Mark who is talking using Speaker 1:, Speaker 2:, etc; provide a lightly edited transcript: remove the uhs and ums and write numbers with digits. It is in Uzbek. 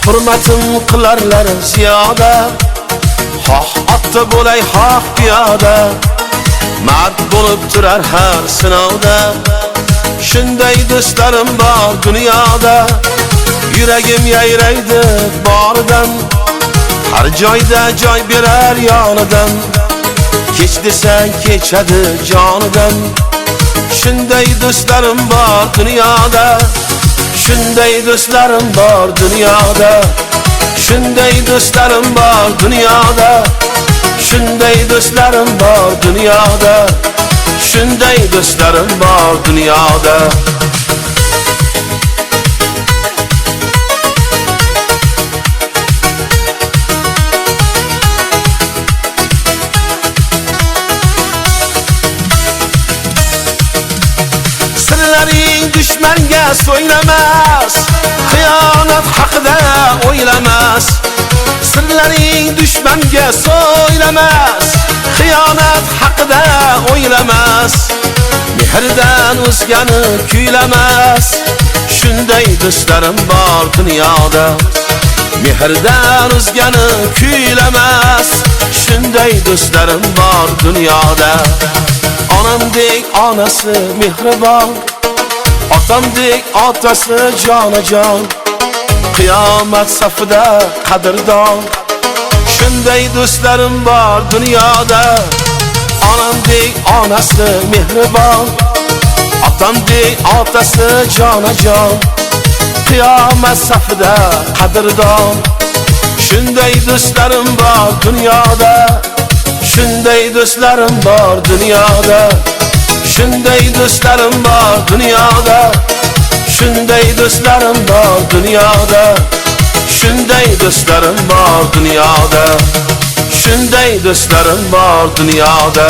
Speaker 1: hurmatim qilarlar ziyoda. Xoh otda bo'lay, xoh piyoda, mard bo'lib turar har sinovda. Shunday do'stlarim bor dunyoda, yuragim yayraydi boridan. Har joyda joy berar yonidan, kech desang kechadi jonidan. Shunday do'stlarim bor dunyoda, shunday do'stlarim bor dunyoda, shunday do'stlarim bor dunyoda, shunday do'stlarim bor dunyoda, shunday do'stlarim bor dunyoda. Sirlaring dushmanga so'ylamas, xiyonat haqida o'ylamas. Sirlaring dushmanga so'ylamas, xiyonat haqida o'ylamas. Mehrdan o'zgani kuylamas, shunday do'stlarim bor dunyoda. Mehrdan o'zgani kuylamas, shunday do'stlarim bor dunyoda. Onamdek onasi mehribon, otamdek otasi jonajon, qiyomat safida qadrdon. Shunday do'stlarim bor dunyoda. Onamdek onasi mehribon, otamdek otasi jonajon, qiyomat safida qadrdon. Shunday do'stlarim bor dunyoda, shunday do'stlarim bor dunyoda, shunday do'stlarim bor dunyoda, shunday do'stlarim bor dunyoda, shunday do'stlarim bor dunyoda, shunday do'stlarim bor dunyoda.